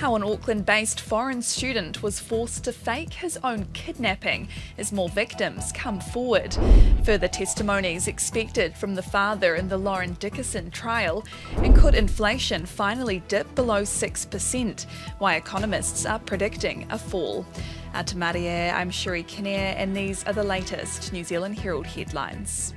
How an Auckland-based foreign student was forced to fake his own kidnapping as more victims come forward. Further testimonies expected from the father in the Lauren Dickason trial, and could inflation finally dip below 6%, why economists are predicting a fall. Atamarie, I'm Sherry Kinnear, and these are the latest New Zealand Herald headlines.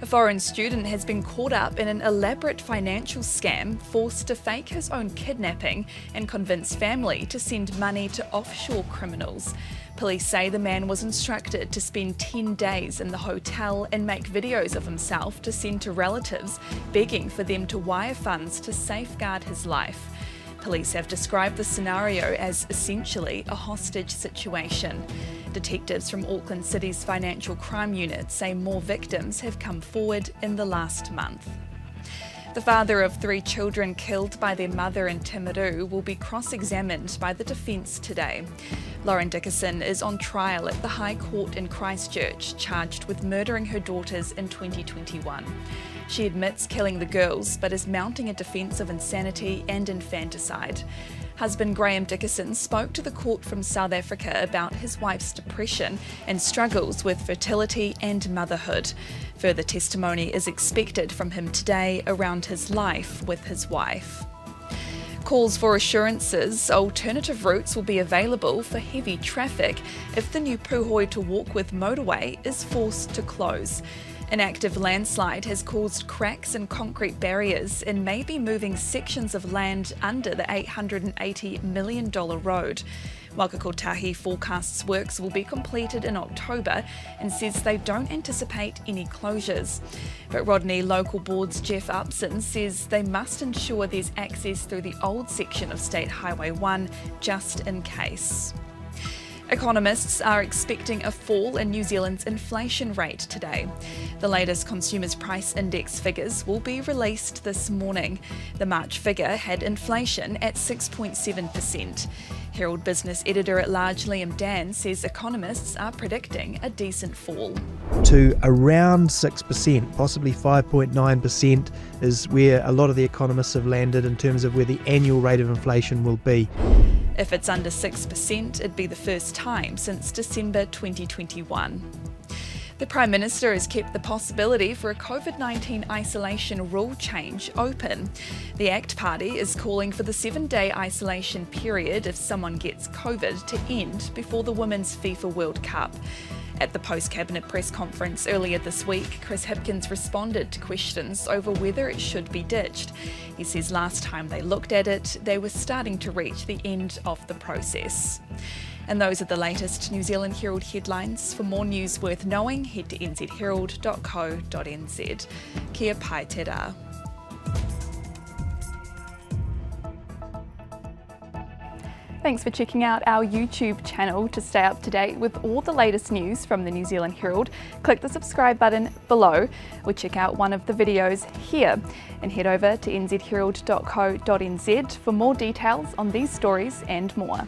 A foreign student has been caught up in an elaborate financial scam, forced to fake his own kidnapping and convince family to send money to offshore criminals. Police say the man was instructed to spend 10 days in the hotel and make videos of himself to send to relatives, begging for them to wire funds to safeguard his life. Police have described the scenario as essentially a hostage situation. Detectives from Auckland City's financial crime unit say more victims have come forward in the last month. The father of 3 children killed by their mother in Timaru will be cross-examined by the defence today. Lauren Dickason is on trial at the High Court in Christchurch, charged with murdering her daughters in 2021. She admits killing the girls, but is mounting a defence of insanity and infanticide. Husband Graham Dickason spoke to the court from South Africa about his wife's depression and struggles with fertility and motherhood. Further testimony is expected from him today around his life with his wife. Calls for assurances alternative routes will be available for heavy traffic if the new Puhoi to Warkworth motorway is forced to close. An active landslide has caused cracks in concrete barriers and may be moving sections of land under the $880 million road. Waka Kotahi forecasts works will be completed in October and says they don't anticipate any closures. But Rodney Local Board's Jeff Upson says they must ensure there's access through the old section of State Highway 1 just in case. Economists are expecting a fall in New Zealand's inflation rate today. The latest Consumers Price Index figures will be released this morning. The March figure had inflation at 6.7%. Herald business editor-at-large Liam Dan says economists are predicting a decent fall. To around 6%, possibly 5.9% is where a lot of the economists have landed in terms of where the annual rate of inflation will be. If it's under 6%, it'd be the first time since December 2021. The Prime Minister has kept the possibility for a COVID-19 isolation rule change open. The ACT Party is calling for the 7-day isolation period if someone gets COVID to end before the Women's FIFA World Cup. At the post-cabinet press conference earlier this week, Chris Hipkins responded to questions over whether it should be ditched. He says last time they looked at it, they were starting to reach the end of the process. And those are the latest New Zealand Herald headlines. For more news worth knowing, head to nzherald.co.nz. Kia pai te rā. Thanks for checking out our YouTube channel. To stay up to date with all the latest news from the New Zealand Herald, click the subscribe button below or check out one of the videos here, and head over to nzherald.co.nz for more details on these stories and more.